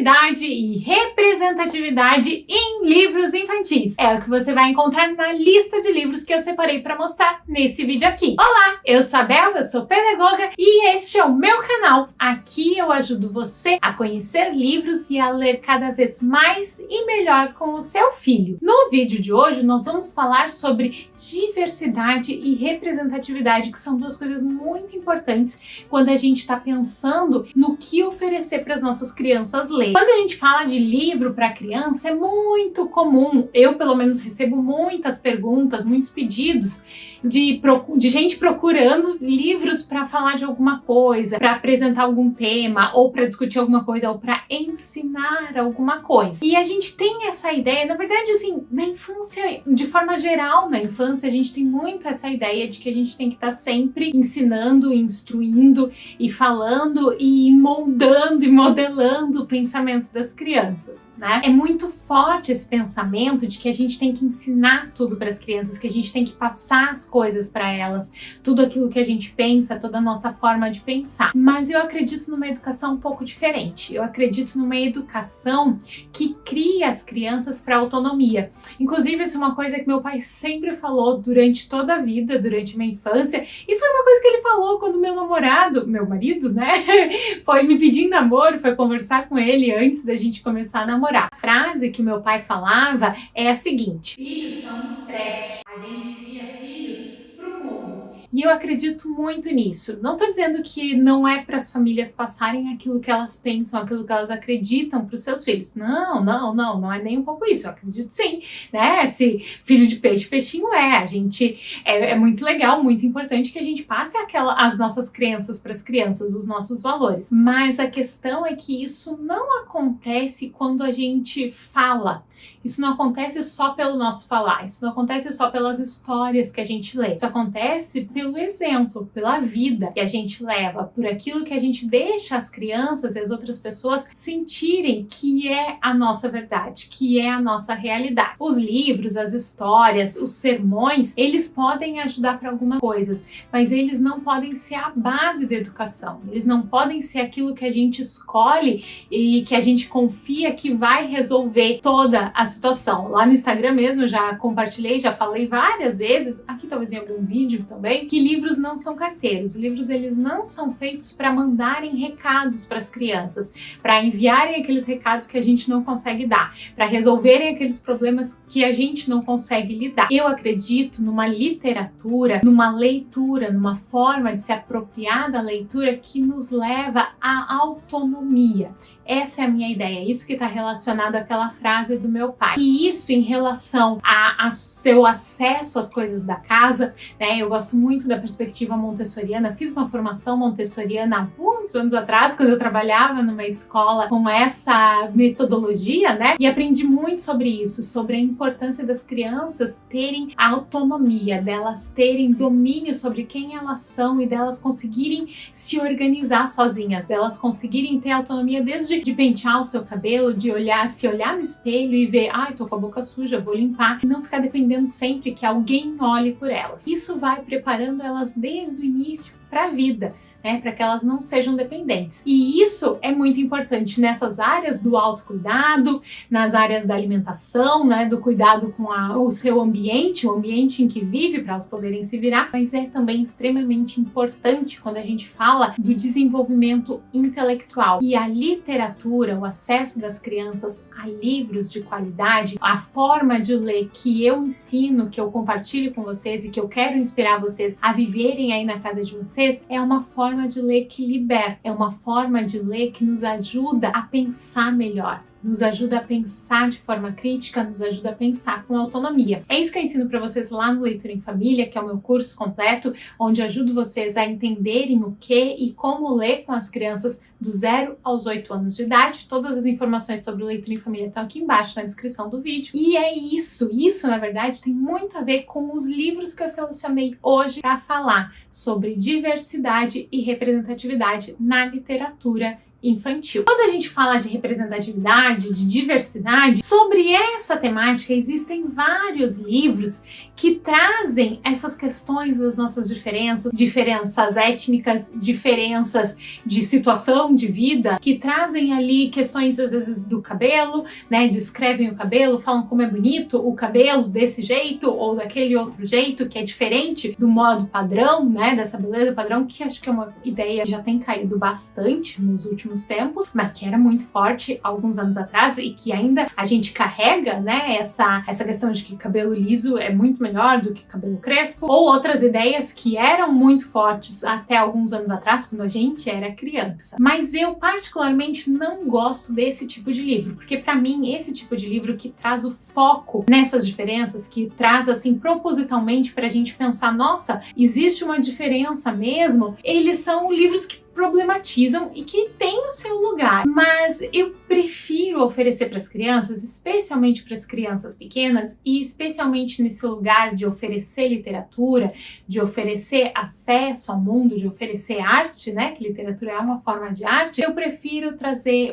diversidade e representatividade em livros infantis. É o que você vai encontrar na lista de livros que eu separei para mostrar nesse vídeo aqui. Olá, eu sou a Bel, eu sou pedagoga e este é o meu canal. Aqui eu ajudo você a conhecer livros e a ler cada vez mais e melhor com o seu filho. No vídeo de hoje nós vamos falar sobre diversidade e representatividade, que são duas coisas muito importantes quando a gente está pensando no que oferecer para as nossas crianças ler. Quando a gente fala de livro para criança, é muito comum, eu pelo menos recebo muitas perguntas, muitos pedidos de gente procurando livros para falar de alguma coisa, para apresentar algum tema, ou para discutir alguma coisa, ou para ensinar alguma coisa. E a gente tem essa ideia, na verdade, assim, na infância, de forma geral, na infância, a gente tem muito essa ideia de que a gente tem que estar sempre ensinando, instruindo e falando e moldando e modelando o pensamento das crianças, né? É muito forte esse pensamento de que a gente tem que ensinar tudo para as crianças, que a gente tem que passar as coisas para elas, tudo aquilo que a gente pensa, toda a nossa forma de pensar. Mas eu acredito numa educação um pouco diferente. Eu acredito numa educação que cria as crianças para autonomia. Inclusive, essa é uma coisa que meu pai sempre falou durante toda a vida, durante a minha infância, e foi uma coisa que ele falou quando meu namorado, meu marido, né, foi me pedir namoro, foi conversar com ele antes da gente começar a namorar. A frase que meu pai falava é a seguinte: filhos são creche, a gente cria filhos pro mundo. E eu acredito muito nisso. Não tô dizendo que não é para as famílias passarem aquilo que elas pensam, aquilo que elas acreditam para os seus filhos. Não é nem um pouco isso. Eu acredito sim, né? Se filho de peixe, peixinho é. A gente é muito legal, muito importante que a gente passe as nossas crenças para as crianças, os nossos valores. Mas a questão é que isso não acontece quando a gente fala. Isso não acontece só pelo nosso falar. Isso não acontece só pelas histórias que a gente lê. Isso acontece pelo exemplo, pela vida que a gente leva, por aquilo que a gente deixa as crianças e as outras pessoas sentirem que é a nossa verdade, que é a nossa realidade. Os livros, as histórias, os sermões, eles podem ajudar para algumas coisas, mas eles não podem ser a base da educação. Eles não podem ser aquilo que a gente escolhe e que a gente confia que vai resolver toda a situação. Lá no Instagram mesmo eu já compartilhei, já falei várias vezes, aqui talvez em algum vídeo também, que livros não são carteiros. Livros, eles não são feitos para mandarem recados para as crianças, para enviarem aqueles recados que a gente não consegue dar, para resolverem aqueles problemas que a gente não consegue lidar. Eu acredito numa literatura, numa leitura, numa forma de se apropriar da leitura que nos leva à autonomia. Essa é a minha ideia, isso que está relacionado àquela frase do meu pai. E isso em relação a seu acesso às coisas da casa, né? Eu gosto muito da perspectiva montessoriana, fiz uma formação montessoriana há muitos anos atrás, quando eu trabalhava numa escola com essa metodologia, né? E aprendi muito sobre isso, sobre a importância das crianças terem autonomia, delas terem domínio sobre quem elas são e delas conseguirem se organizar sozinhas, delas conseguirem ter autonomia desde de pentear o seu cabelo, de se olhar no espelho e ver, ai, tô com a boca suja, vou limpar, e não ficar dependendo sempre que alguém olhe por elas. Isso vai preparando elas desde o início para a vida, né, para que elas não sejam dependentes. E isso é muito importante nessas áreas do autocuidado, nas áreas da alimentação, né, do cuidado com o seu ambiente, o ambiente em que vive, para elas poderem se virar, mas é também extremamente importante quando a gente fala do desenvolvimento intelectual. E a literatura, o acesso das crianças a livros de qualidade, a forma de ler que eu ensino, que eu compartilho com vocês e que eu quero inspirar vocês a viverem aí na casa de vocês, é uma forma de ler que liberta, é uma forma de ler que nos ajuda a pensar melhor, nos ajuda a pensar de forma crítica, nos ajuda a pensar com autonomia. É isso que eu ensino para vocês lá no Leitura em Família, que é o meu curso completo, onde ajudo vocês a entenderem o que e como ler com as crianças do 0 aos 8 anos de idade. Todas as informações sobre o Leitura em Família estão aqui embaixo na descrição do vídeo. E é isso na verdade tem muito a ver com os livros que eu selecionei hoje para falar sobre diversidade e representatividade na literatura infantil. Quando a gente fala de representatividade, de diversidade, sobre essa temática existem vários livros que trazem essas questões das nossas diferenças étnicas, diferenças de situação de vida, que trazem ali questões às vezes do cabelo, né? Descrevem o cabelo, falam como é bonito o cabelo desse jeito ou daquele outro jeito, que é diferente do modo padrão, né? Dessa beleza padrão, que acho que é uma ideia que já tem caído bastante nos últimos tempos, mas que era muito forte alguns anos atrás e que ainda a gente carrega, né? Essa questão de que cabelo liso é muito melhor do que cabelo crespo, ou outras ideias que eram muito fortes até alguns anos atrás, quando a gente era criança. Mas eu particularmente não gosto desse tipo de livro, porque para mim esse tipo de livro que traz o foco nessas diferenças, que traz assim propositalmente pra gente pensar, nossa, existe uma diferença mesmo, eles são livros que problematizam e que têm o seu lugar, mas eu prefiro oferecer para as crianças, especialmente para as crianças pequenas e especialmente nesse lugar de oferecer literatura, de oferecer acesso ao mundo, de oferecer arte, né, que literatura é uma forma de arte, eu prefiro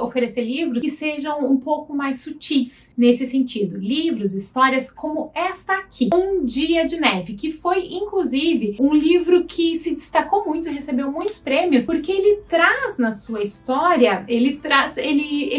oferecer livros que sejam um pouco mais sutis nesse sentido, livros, histórias como esta aqui, Um Dia de Neve, que foi inclusive um livro que se destacou muito e recebeu muitos prêmios, porque ele traz na sua história, ele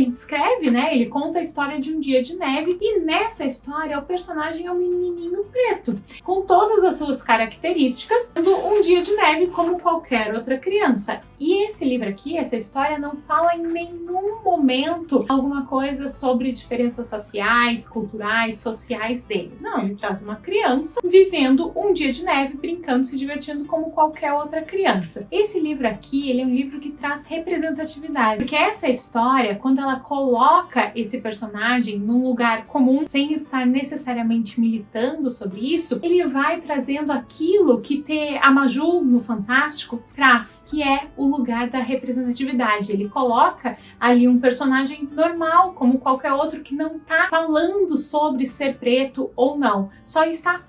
descreve, né? Ele conta a história de um dia de neve e nessa história o personagem é um menininho preto, com todas as suas características, sendo um dia de neve como qualquer outra criança. E esse livro aqui, essa história, não fala em nenhum momento alguma coisa sobre diferenças raciais, culturais, sociais dele. Não, ele traz uma criança vivendo um dia de neve, brincando, se divertindo como qualquer outra criança. Esse livro aqui, ele é um livro que traz representatividade, porque essa história, quando ela coloca esse personagem num lugar comum, sem estar necessariamente militando sobre isso, ele vai trazendo aquilo que a Maju no Fantástico traz, que é o lugar da representatividade. Ele coloca ali um personagem normal, como qualquer outro, que não tá falando sobre ser preto ou não, só está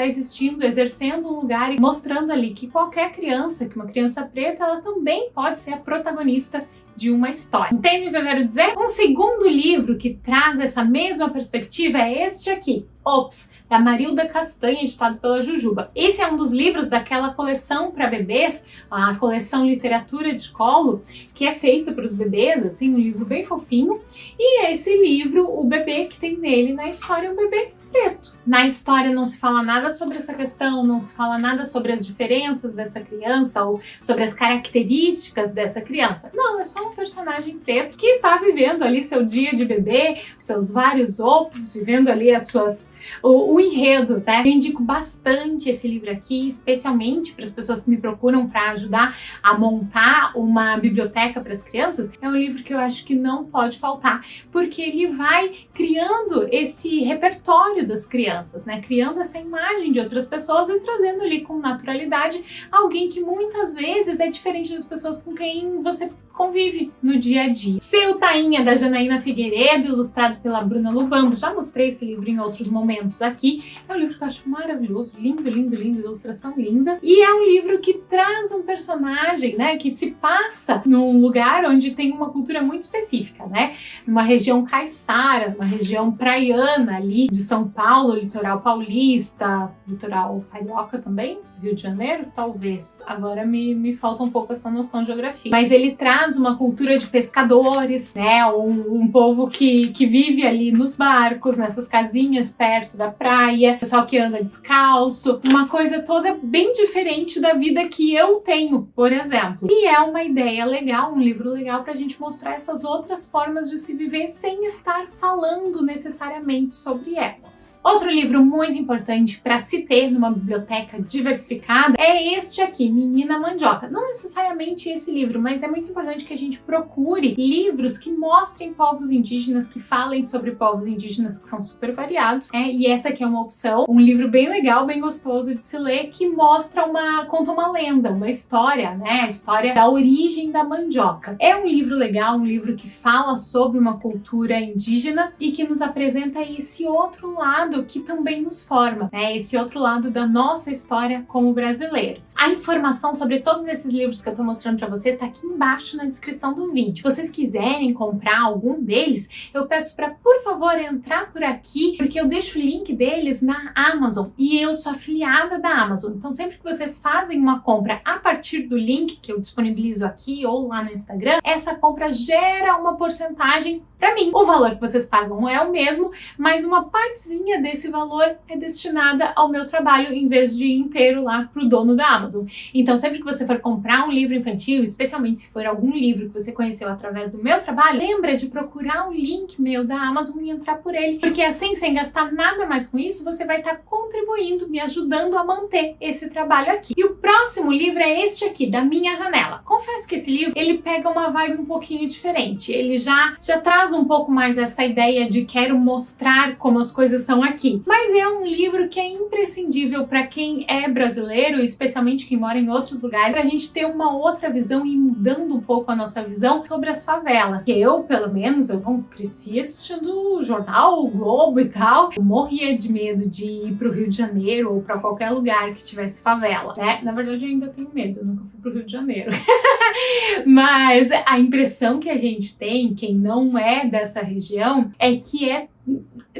existindo, exercendo um lugar e mostrando ali que qualquer criança, que uma criança preta, ela também pode ser a protagonista de uma história. Entende o que eu quero dizer? Um segundo livro que traz essa mesma perspectiva é este aqui, Ops, da Marilda Castanha, editado pela Jujuba. Esse é um dos livros daquela coleção para bebês, a coleção Literatura de Colo, que é feita para os bebês, assim, um livro bem fofinho. E esse livro, o bebê que tem nele na história é um bebê preto. Na história não se fala nada sobre essa questão, não se fala nada sobre as diferenças dessa criança ou sobre as características dessa criança. Não, é só um personagem preto que tá vivendo ali seu dia de bebê, seus vários ops, vivendo ali o enredo, tá? Eu indico bastante esse livro aqui, especialmente para as pessoas que me procuram para ajudar a montar uma biblioteca para as crianças. É um livro que eu acho que não pode faltar, porque ele vai criando esse repertório das crianças, né? Criando essa imagem de outras pessoas e trazendo ali com naturalidade alguém que muitas vezes é diferente das pessoas com quem você convive no dia a dia. Seu Tainha, da Janaína Figueiredo, ilustrado pela Bruna Lubambo. Já mostrei esse livro em outros momentos aqui. É um livro que eu acho maravilhoso, lindo, lindo, lindo, ilustração linda. E é um livro que traz um personagem, né, que se passa num lugar onde tem uma cultura muito específica, né? Numa região caiçara, uma região praiana ali de São Paulo, litoral paulista, litoral carioca também, Rio de Janeiro, talvez. Agora me falta um pouco essa noção de geografia. Mas ele traz uma cultura de pescadores, né? Um povo que vive ali nos barcos, nessas casinhas perto da praia, pessoal que anda descalço, uma coisa toda bem diferente da vida que eu tenho, por exemplo. E é uma ideia legal, um livro legal pra gente mostrar essas outras formas de se viver sem estar falando necessariamente sobre elas. Outro livro muito importante para se ter numa biblioteca diversificada é este aqui, Menina Mandioca. Não necessariamente esse livro, mas é muito importante que a gente procure livros que mostrem povos indígenas, que falem sobre povos indígenas, que são super variados, e essa aqui é uma opção, um livro bem legal, bem gostoso de se ler, que conta uma lenda, uma história, né, a história da origem da mandioca. É um livro legal, um livro que fala sobre uma cultura indígena e que nos apresenta esse outro lado que também nos forma, né, esse outro lado da nossa história como brasileiros. A informação sobre todos esses livros que eu tô mostrando pra vocês tá aqui embaixo na descrição do vídeo. Se vocês quiserem comprar algum deles, eu peço pra, por favor, entrar por aqui, porque eu deixo o link deles na Amazon e eu sou afiliada da Amazon. Então sempre que vocês fazem uma compra a partir do link que eu disponibilizo aqui ou lá no Instagram, essa compra gera uma porcentagem para mim. O valor que vocês pagam é o mesmo, mas uma partezinha desse valor é destinada ao meu trabalho em vez de ir inteiro lá pro dono da Amazon. Então sempre que você for comprar um livro infantil, especialmente se for algum livro que você conheceu através do meu trabalho, lembra de procurar o link meu da Amazon e entrar por ele, porque assim, sem gastar nada mais com isso, você vai estar contribuindo, me ajudando a manter esse trabalho aqui. E o próximo livro é este aqui, Da Minha Janela. Confesso que esse livro, ele pega uma vibe um pouquinho diferente. Ele já traz um pouco mais essa ideia de quero mostrar como as coisas são aqui. Mas é um livro que é imprescindível para quem é brasileiro, especialmente quem mora em outros lugares, pra gente ter uma outra visão e mudando um pouco a nossa visão sobre as favelas. Eu, pelo menos, eu não cresci assistindo o jornal, o Globo e tal. Eu morria de medo de ir pro Rio de Janeiro ou pra qualquer lugar que tivesse favela, né? Na verdade, eu ainda tenho medo, eu nunca fui pro Rio de Janeiro. Mas a impressão que a gente tem, quem não é dessa região, é que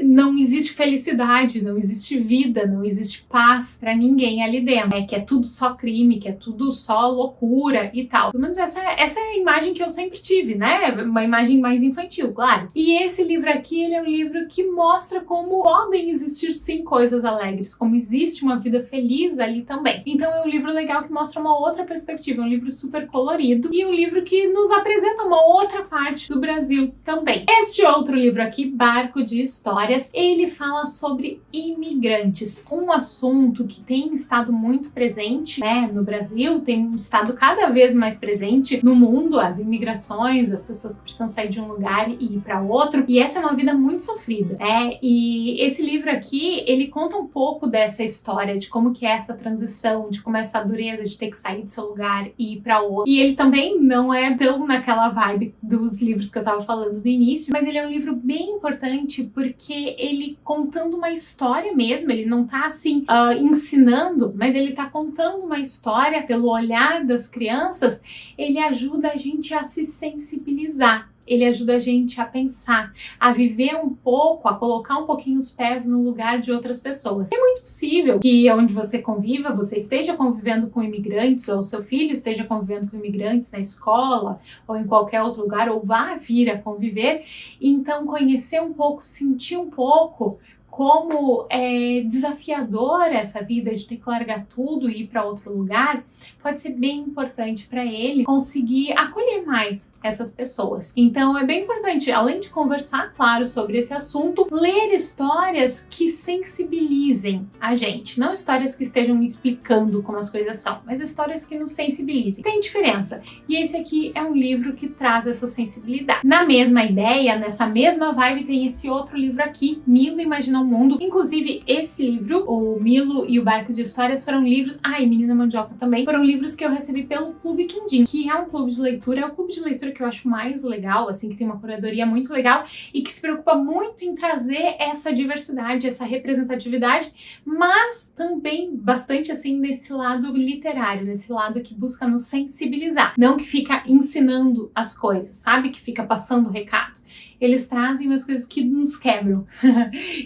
não existe felicidade, não existe vida, não existe paz pra ninguém ali dentro. Que é tudo só crime, que é tudo só loucura e tal. Pelo menos essa é a imagem que eu sempre tive, né? Uma imagem mais infantil, claro. E esse livro aqui, ele é um livro que mostra como podem existir sim coisas alegres, como existe uma vida feliz ali também. Então é um livro legal que mostra uma outra perspectiva, é um livro super colorido e um livro que nos apresenta uma outra parte do Brasil também. Este outro livro aqui, Barco de Histórias, ele fala sobre imigrantes, um assunto que tem estado muito presente, né, no Brasil, tem estado cada vez mais presente no mundo, as imigrações, as pessoas que precisam sair de um lugar e ir para outro, e essa é uma vida muito sofrida, né? E esse livro aqui, ele conta um pouco dessa história, de como que é essa transição, de como é essa dureza de ter que sair do seu lugar e ir para outro. E ele também não é tão naquela vibe dos livros que eu tava falando no início, mas ele é um livro bem importante porque ele contando uma história mesmo, ele não tá assim ensinando, mas ele tá contando uma história pelo olhar das crianças, ele ajuda a gente a se sensibilizar. Ele ajuda a gente a pensar, a viver um pouco, a colocar um pouquinho os pés no lugar de outras pessoas. É muito possível que onde você conviva, você esteja convivendo com imigrantes, ou seu filho esteja convivendo com imigrantes na escola, ou em qualquer outro lugar, ou vá vir a conviver. Então, conhecer um pouco, sentir um pouco como é desafiadora essa vida de ter que largar tudo e ir para outro lugar, pode ser bem importante para ele conseguir acolher mais essas pessoas. Então é bem importante, além de conversar, claro, sobre esse assunto, ler histórias que sensibilizem a gente. Não histórias que estejam explicando como as coisas são, mas histórias que nos sensibilizem. Tem diferença. E esse aqui é um livro que traz essa sensibilidade. Na mesma ideia, nessa mesma vibe, tem esse outro livro aqui, Milo Imagina Mundo. Inclusive, esse livro, o Milo e o Barco de Histórias, foram livros, e Menina Mandioca também, foram livros que eu recebi pelo Clube Quindim, que é um clube de leitura, é o clube de leitura que eu acho mais legal, assim, que tem uma curadoria muito legal e que se preocupa muito em trazer essa diversidade, essa representatividade, mas também bastante, assim, nesse lado literário, nesse lado que busca nos sensibilizar, não que fica ensinando as coisas, sabe? Que fica passando o recado. Eles trazem umas coisas que nos quebram,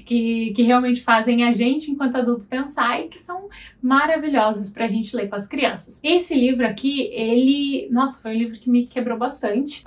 que realmente fazem a gente, enquanto adulto, pensar e que são maravilhosos pra gente ler com as crianças. Esse livro aqui, nossa, foi um livro que me quebrou bastante.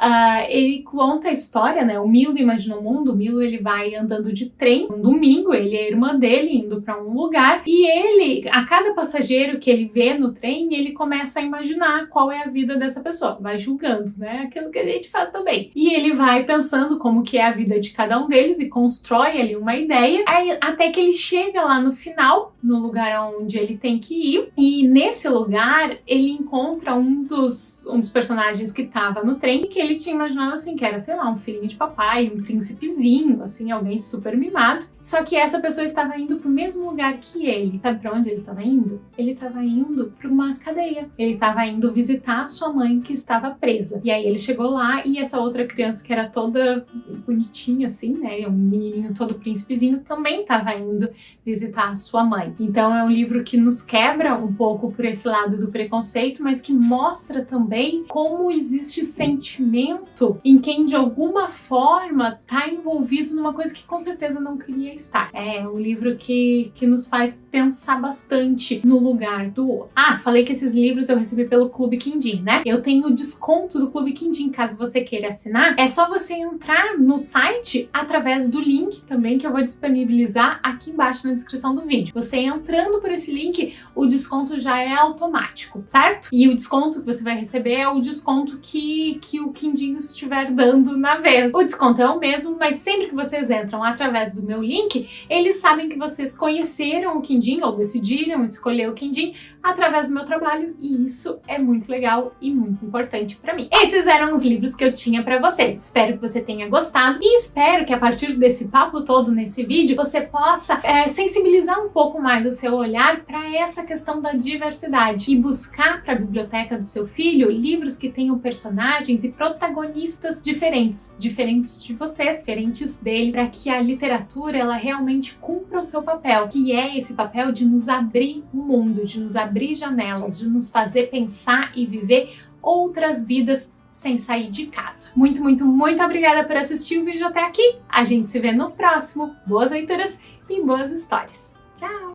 Ele conta a história, né? O Milo Imagina o Mundo. O Milo, ele vai andando de trem um domingo, ele e a irmã dele indo pra um lugar, e ele, a cada passageiro que ele vê no trem, ele começa a imaginar qual é a vida dessa pessoa, vai julgando, né? Aquilo que a gente faz também. E ele vai pensando como que é a vida de cada um deles e constrói ali uma ideia, aí, até que ele chega lá no final, no lugar onde ele tem que ir, e nesse lugar ele encontra um dos personagens que tava no trem, que ele tinha imaginado assim, que era, sei lá, um filhinho de papai, um príncipezinho, assim, alguém super mimado, só que essa pessoa estava indo pro mesmo lugar que ele. Sabe pra onde ele estava indo? Ele estava indo pra uma cadeia, ele estava indo visitar a sua mãe que estava presa, e aí ele chegou lá e essa outra criança que era toda bonitinha assim, né, um menininho todo príncipezinho, também estava indo visitar a sua mãe. também. Então é um livro que nos quebra um pouco por esse lado do preconceito, mas que mostra também como existe sentimento em quem de alguma forma está envolvido numa coisa que com certeza não queria estar. É um livro que nos faz pensar bastante no lugar do outro. Ah, falei que esses livros eu recebi pelo Clube Quindim, né? Eu tenho o desconto do Clube Quindim, caso você queira assinar. É só você entrar no site através do link também que eu vou disponibilizar aqui embaixo na descrição do vídeo. Você entrando por esse link, o desconto já é automático, certo? E o desconto que você vai receber é o desconto que o Quindim estiver dando na vez. O desconto é o mesmo, mas sempre que vocês entram através do meu link, eles sabem que vocês conheceram o Quindim ou decidiram escolher o Quindim através do meu trabalho, e isso é muito legal e muito importante para mim. Esses eram os livros que eu tinha para você. Espero que você tenha gostado e espero que a partir desse papo todo nesse vídeo você possa sensibilizar um pouco mais o seu olhar para essa questão da diversidade e buscar para a biblioteca do seu filho livros que tenham personagens e protagonistas diferentes de vocês, diferentes dele, para que a literatura ela realmente cumpra o seu papel, que é esse papel de nos abrir o mundo, de nos abrir janelas, de nos fazer pensar e viver outras vidas sem sair de casa. Muito, muito, muito obrigada por assistir o vídeo até aqui. A gente se vê no próximo. Boas leituras e boas histórias. Tchau!